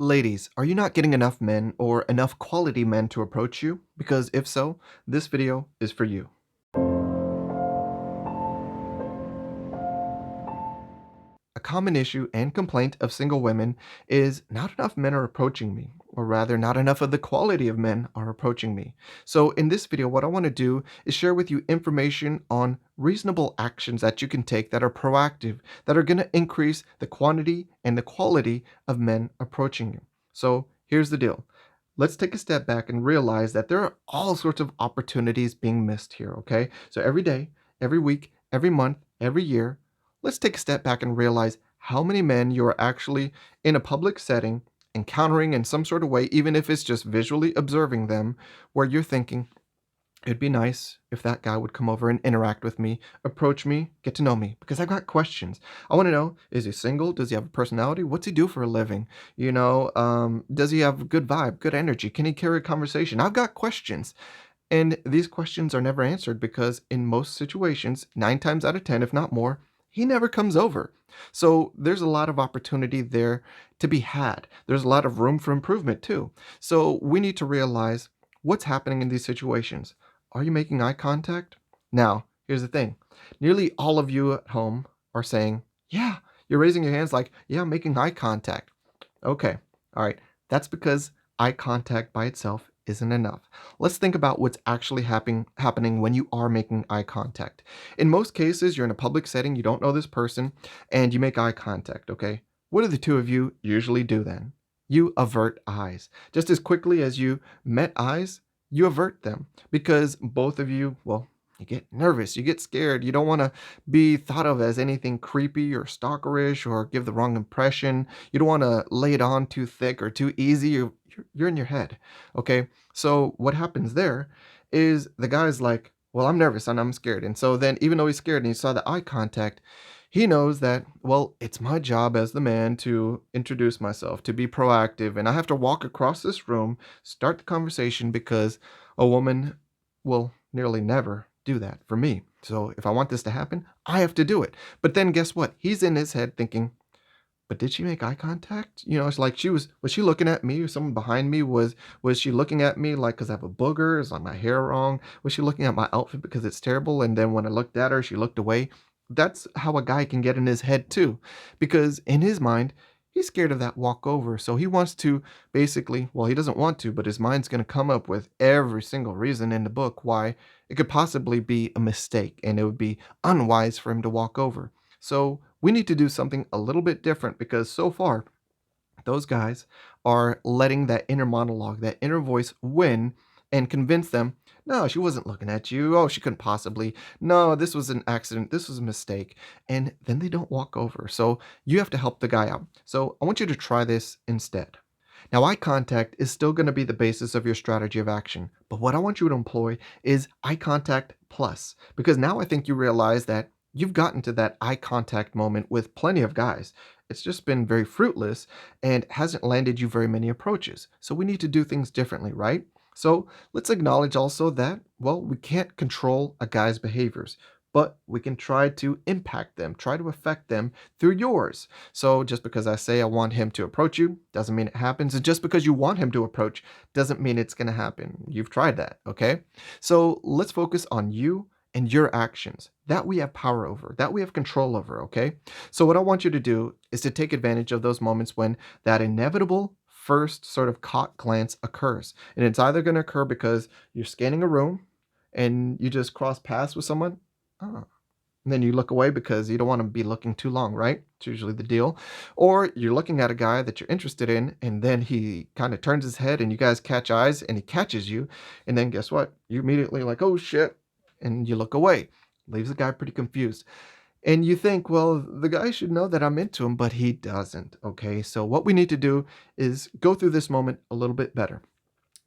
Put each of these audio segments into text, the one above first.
Ladies, are you not getting enough men or enough quality men to approach you? Because if so, this video is for you. A common issue and complaint of single women is not enough men are approaching me, or rather, not enough of the quality of men are approaching me. So, in this video, what I want to do is share with you information on reasonable actions that you can take that are proactive, that are going to increase the quantity and the quality of men approaching you. So, here's the deal. Let's take a step back and realize that there are all sorts of opportunities being missed here, okay? So, every day, every week, every month, every year, let's take a step back and realize how many men you are actually in a public setting encountering in some sort of way, even if it's just visually observing them, where you're thinking, it'd be nice if that guy would come over and interact with me, approach me, get to know me, because I've got questions. I want to know, is he single? Does he have a personality? What's he do for a living? Does he have a good vibe, good energy? Can he carry a conversation? I've got questions. And these questions are never answered because in most situations, 9 times out of 10, if not more, he never comes over. So there's a lot of opportunity there to be had. There's a lot of room for improvement too. So we need to realize what's happening in these situations. Are you making eye contact? Now, here's the thing. Nearly all of you at home are saying, yeah, you're raising your hands like, yeah, I'm making eye contact. Okay, all right. That's because eye contact by itself isn't enough. Let's think about what's actually happening when you are making eye contact. In most cases, you're in a public setting, you don't know this person, and you make eye contact, okay? What do the two of you usually do then? You avert eyes. Just as quickly as you met eyes, you avert them because both of you, well, you get nervous, you get scared, you don't want to be thought of as anything creepy or stalkerish or give the wrong impression. You don't want to lay it on too thick or too easy. You're in your head. Okay. So what happens there is the guy's like, well, I'm nervous and I'm scared. And so then, even though he's scared and he saw the eye contact, he knows that, well, it's my job as the man to introduce myself, to be proactive. And I have to walk across this room, start the conversation because a woman will nearly never do that for me. So if I want this to happen, I have to do it. But then guess what? He's in his head thinking, but did she make eye contact? It's like was she looking at me or someone behind me? Was she looking at me like because I have a booger? Is like my hair wrong? Was she looking at my outfit because it's terrible? And then when I looked at her, she looked away. That's how a guy can get in his head too. Because in his mind, he's scared of that walkover. So he wants to basically, well, he doesn't want to, but his mind's gonna come up with every single reason in the book why it could possibly be a mistake and it would be unwise for him to walk over. So we need to do something a little bit different because so far, those guys are letting that inner monologue, that inner voice win and convince them, no, she wasn't looking at you. Oh, she couldn't possibly. No, this was an accident. This was a mistake. And then they don't walk over. So you have to help the guy out. So I want you to try this instead. Now, eye contact is still going to be the basis of your strategy of action, but what I want you to employ is eye contact plus, because now I think you realize that you've gotten to that eye contact moment with plenty of guys. It's just been very fruitless and hasn't landed you very many approaches. So we need to do things differently, right? So let's acknowledge also that, well, we can't control a guy's behaviors, but we can try to impact them, try to affect them through yours. So just because I say I want him to approach you doesn't mean it happens. And just because you want him to approach doesn't mean it's going to happen. You've tried that, okay? So let's focus on you and your actions that we have power over, that we have control over, okay? So what I want you to do is to take advantage of those moments when that inevitable first sort of caught glance occurs. And it's either going to occur because you're scanning a room and you just cross paths with someone. Oh. And then you look away because you don't want to be looking too long, right? It's usually the deal. Or you're looking at a guy that you're interested in, and then he kind of turns his head and you guys catch eyes and he catches you. And then guess what? You immediately like, oh shit. And you look away. Leaves the guy pretty confused. And you think, well, the guy should know that I'm into him, but he doesn't. Okay. So what we need to do is go through this moment a little bit better.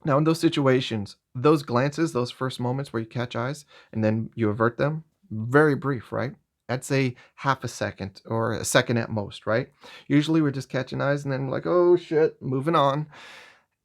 Now, in those situations, those glances, those first moments where you catch eyes and then you avert them, very brief, right? I'd say half a second or a second at most, right? Usually we're just catching eyes and then we're like, oh shit, moving on.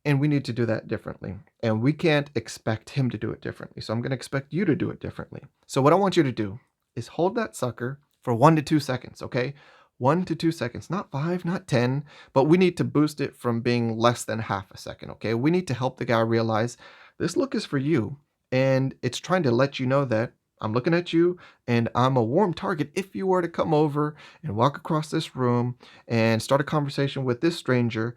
And we need to do that differently. And we can't expect him to do it differently. So I'm going to expect you to do it differently. So what I want you to do is hold that sucker for 1 to 2 seconds, okay? 1 to 2 seconds, not 5, not 10, but we need to boost it from being less than half a second, okay? We need to help the guy realize this look is for you, and it's trying to let you know that I'm looking at you and I'm a warm target if you were to come over and walk across this room and start a conversation with this stranger.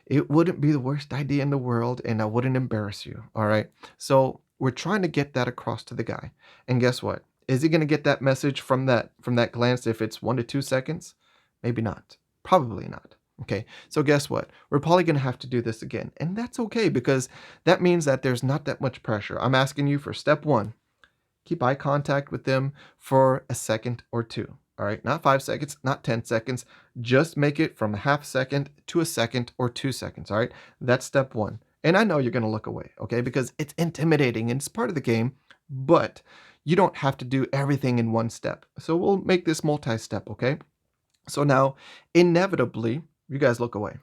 It wouldn't be the worst idea in the world, and I wouldn't embarrass you, all right? So, we're trying to get that across to the guy. And guess what? Is he gonna get that message from that glance if it's 1 to 2 seconds? Maybe not. Probably not. Okay. So guess what? We're probably gonna have to do this again. And that's okay because that means that there's not that much pressure. I'm asking you for step 1, keep eye contact with them for a second or two. All right, not 5 seconds, not 10 seconds. Just make it from a half second to a second or 2 seconds. All right, that's step 1. And I know you're going to look away, okay, because it's intimidating and it's part of the game, but you don't have to do everything in one step. So we'll make this multi step, okay? So now, inevitably, you guys look away.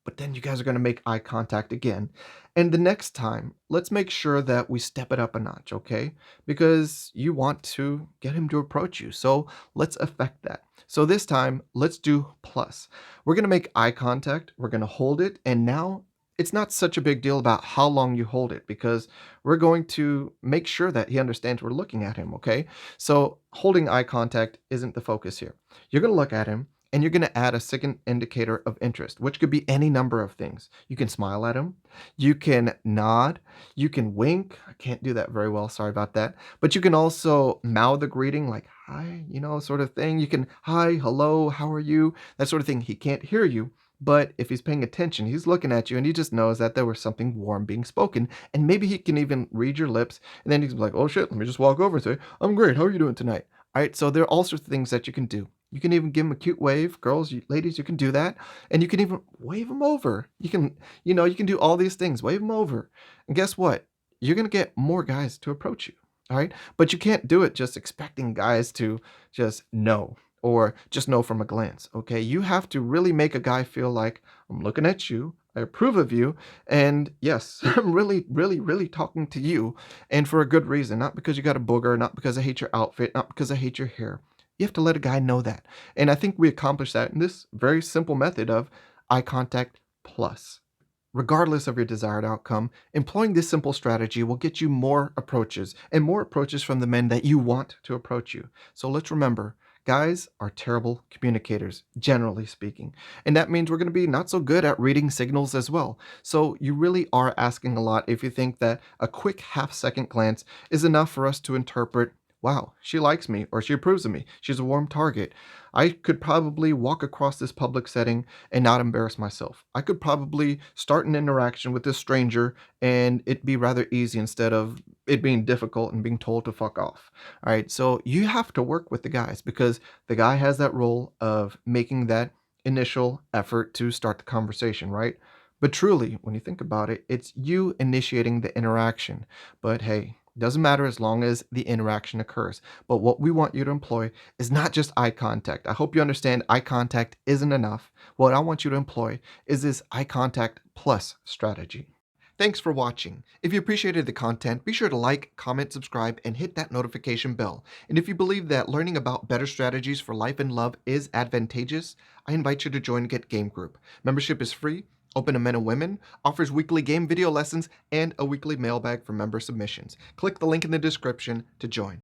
But then you guys are going to make eye contact again. And the next time, let's make sure that we step it up a notch, okay? Because you want to get him to approach you. So let's affect that. So this time, let's do plus. We're going to make eye contact, we're going to hold it, and now it's not such a big deal about how long you hold it because we're going to make sure that he understands we're looking at him, okay? So holding eye contact isn't the focus here. You're going to look at him and you're going to add a second indicator of interest, which could be any number of things. You can smile at him, you can nod, you can wink. I can't do that very well, sorry about that. But you can also mouth a greeting like hi, sort of thing. You can hi, hello, how are you? That sort of thing. He can't hear you, but if he's paying attention, he's looking at you and he just knows that there was something warm being spoken. And maybe he can even read your lips. And then he's like, oh shit, let me just walk over and say, I'm great. How are you doing tonight? All right. So there are all sorts of things that you can do. You can even give him a cute wave. Girls, ladies, you can do that. And you can even wave him over. You can do all these things. Wave him over. And guess what? You're going to get more guys to approach you. All right. But you can't do it just expecting guys to just know or just know from a glance. Okay. You have to really make a guy feel like I'm looking at you. I approve of you. And yes, I'm really, really, really talking to you. And for a good reason, not because you got a booger, not because I hate your outfit, not because I hate your hair. You have to let a guy know that. And I think we accomplish that in this very simple method of eye contact plus. Regardless of your desired outcome, employing this simple strategy will get you more approaches and more approaches from the men that you want to approach you. So let's remember, guys are terrible communicators, generally speaking. And that means we're going to be not so good at reading signals as well. So you really are asking a lot if you think that a quick half-second glance is enough for us to interpret, wow, she likes me or she approves of me. She's a warm target. I could probably walk across this public setting and not embarrass myself. I could probably start an interaction with this stranger and it be rather easy instead of it being difficult and being told to fuck off. All right. So you have to work with the guys because the guy has that role of making that initial effort to start the conversation, right? But truly, when you think about it, it's you initiating the interaction. But hey, doesn't matter as long as the interaction occurs. But what we want you to employ is not just eye contact. I hope you understand eye contact isn't enough. What I want you to employ is this eye contact plus strategy. Thanks for watching. If you appreciated the content, be sure to like, comment, subscribe, and hit that notification bell. And if you believe that learning about better strategies for life and love is advantageous, I invite you to join Get Game Group. Membership is free, open to men and women, offers weekly game video lessons, and a weekly mailbag for member submissions. Click the link in the description to join.